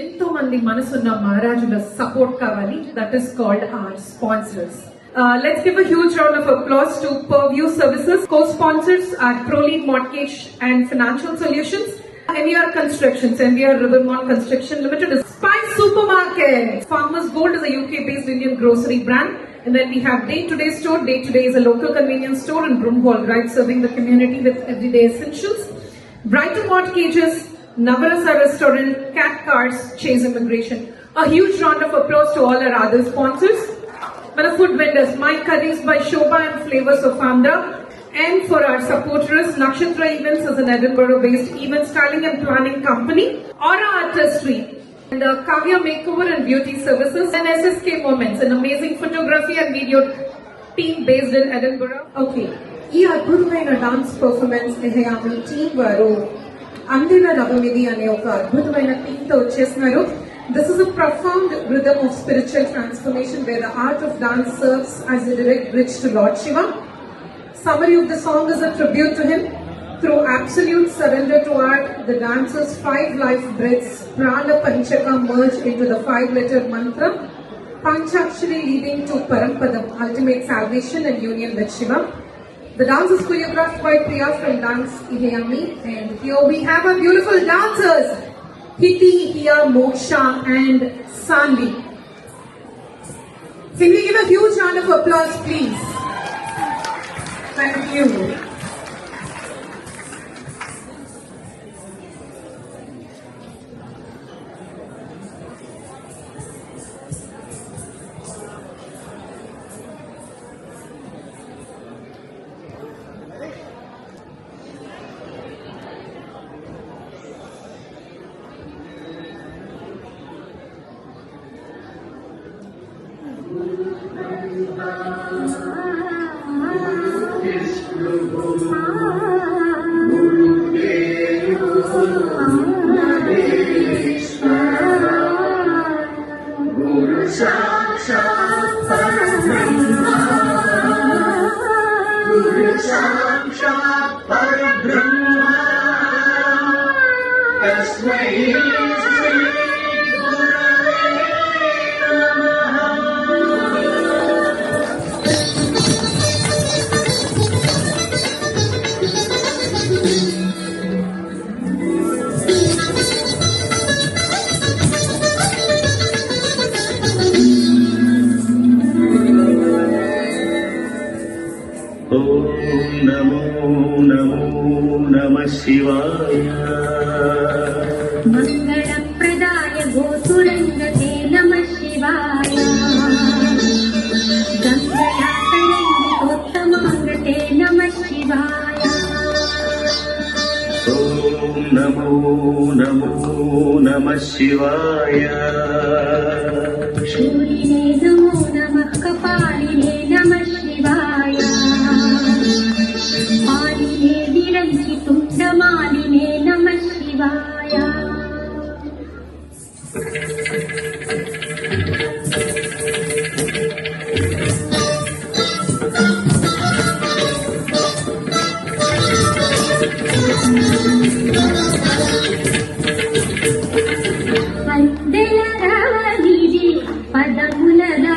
ఎంతో మంది మనసున్న మహారాజుల సపోర్ట్ కావాలి. That is called hour sponsors. Let's give a huge round of applause to Purview Services. Co-sponsors are ProLead Mortgage and Financial Solutions, NVR Constructions, NVR Rivermont Construction Limited, Spice Supermarket. Farmers Gold is a UK-based Indian grocery brand. And then we have Day to Day Store. Day to Day is a local convenience store in Broomhall, right, serving the community with everyday essentials. Brighton Mortgages, Navarasa Restaurant, Cat Cars, Chase Immigration. A huge round of applause to all our other sponsors. Our food vendors, My Curries by Shobha and Flavors of Andhra. And for our supporters, Nakshatra Events is an Edinburgh-based event styling and planning company. Aura Artistry and Kavya Makeover and Beauty Services. And SSK Moments, an amazing photography and video team based in Edinburgh. Okay, ఈ అద్భుతమైన dance performance ఎహయామి team వారు అందిన నవమిది అనే ఒక అద్భుతమైన team తో వచ్చేస్తున్నారు. This is a profound rhythm of spiritual transformation where the art of dance serves as a direct bridge to Lord Shiva. Summary of the song is a tribute to him. Through absolute surrender to art, the dancer's 5 life breaths, Prana Panchaka, merge into the 5-letter mantra, Panchakshari leading to Parampadam, ultimate salvation and union with Shiva. The dance is choreographed by Priya from Dance Ihayami, and here we have our beautiful dancers, Hiti, Hiya, Moksha and Sanvi. Can we give a huge round of applause, please? Thank you. शिवाय मंगलप्रदाय गोसुरंगते नमः शिवाय गंगयातरंगितोत्तमांगते नमः शिवाय ओम नमो नमो नमः शिवाय शूलिने नमो नमः कपालिने नमः शिवाय मालिने नमः शिवाय अंदेल रावणिदी पदमुलदा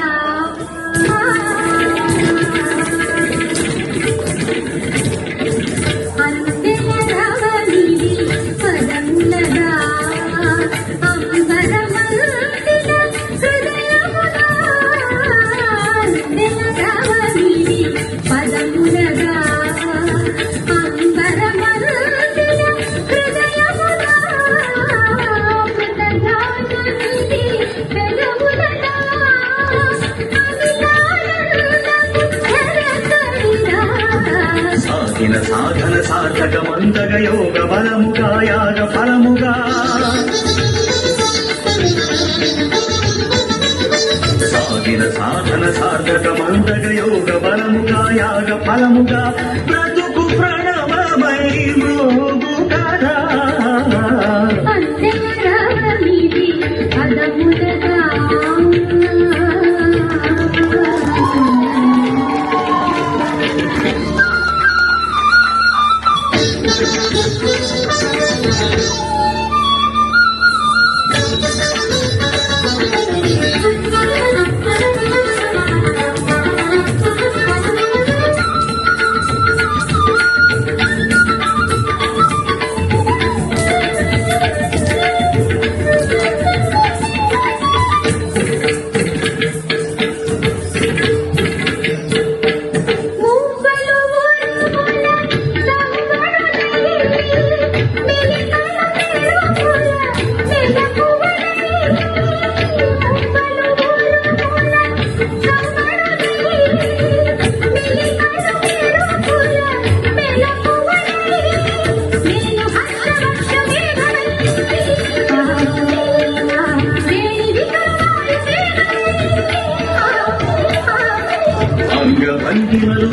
సాధన సార్థకమంతగ యోగ బలముగా యాగ ఫలముగా సాగిన సాధన సార్థకమంతగ యోగ బలముగా యాగ ఫలముగా బ్రతుకు ప్రణవమై మోగు కదా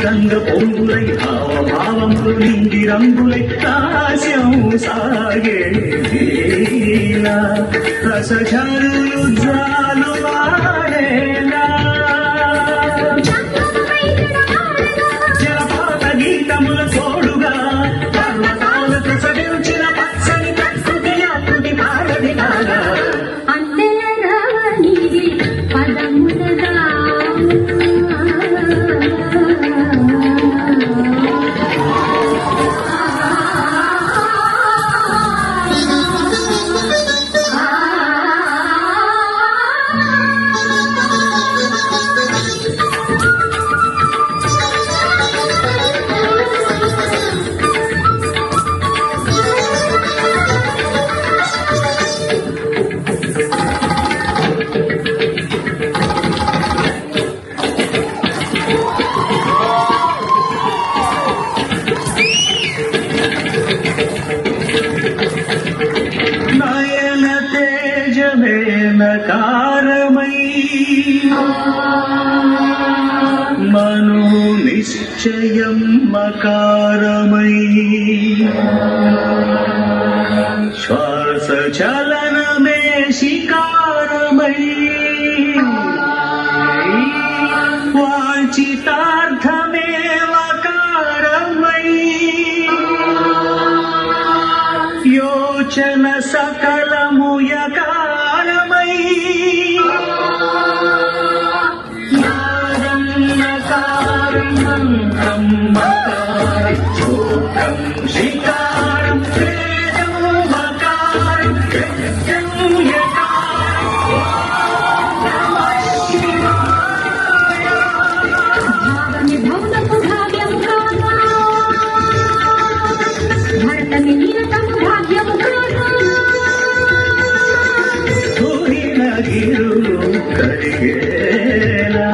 అంగ పొంగులై భావములు నిండి రంగులై హాస్యం సాగే రసఝరులు జాలు వాడేలా జలపాత గీతముల తోడుగా పర్వతాలు ప్రసవించిన పచ్చని ప్రకృతి అకృతి భారతి కాగా నయన తేజమేనకారమై మను నిశ్చయం మకారమై శ్వాస చలనమే శికారమై వాంఛితార్థమే వకారమై యోచన సకలముయకారమై నాదం నకారం మంత్రం మకారం క్షోత్రం శ్రీకారం వేదం మకారం యజ్ఞం యకారం నమః శివాయ గిరులు కరిగేలా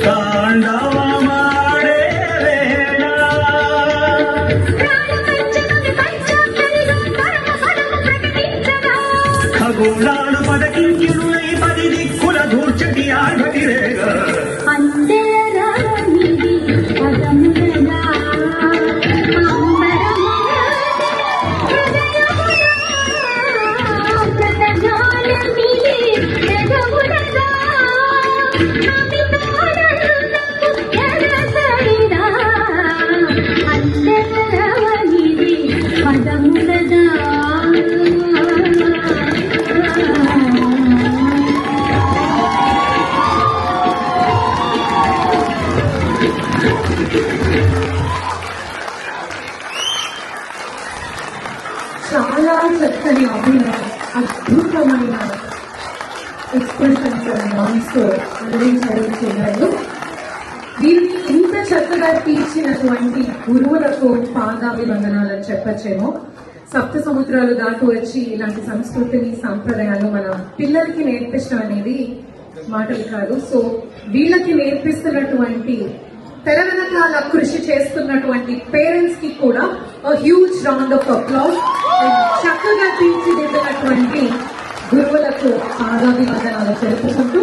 తాండవమాడే వేళ ఖగోళాలు పదకింకిరులై పది దిక్కుల దూర్చటి ఆగటిరేగా చాలా చక్కని అభినయం, అద్భుతమైన ఎక్స్ప్రెషన్స్ మనసుతో అందించారు. వీరికి ఇంత చక్కగా తీర్చినటువంటి గురువులకు పాదాభివందనాలని చెప్పచ్చేమో. సప్త సముద్రాలు దాటి వచ్చి ఇలాంటి సంస్కృతిని సంప్రదాయాలు మన పిల్లలకి నేర్పించడం అనేది మాటలు కాదు. సో వీళ్ళకి నేర్పిస్తున్నటువంటి తెర వెనకాల కృషి చేస్తున్నటువంటి పేరెంట్స్ కి కూడా హ్యూజ్ రౌండ్ ఆఫ్ అప్లాజ్. చక్కగా తీర్చిదిద్దినటువంటి గురువులకు పాదాభివందనాలు తెలుపుకుంటూ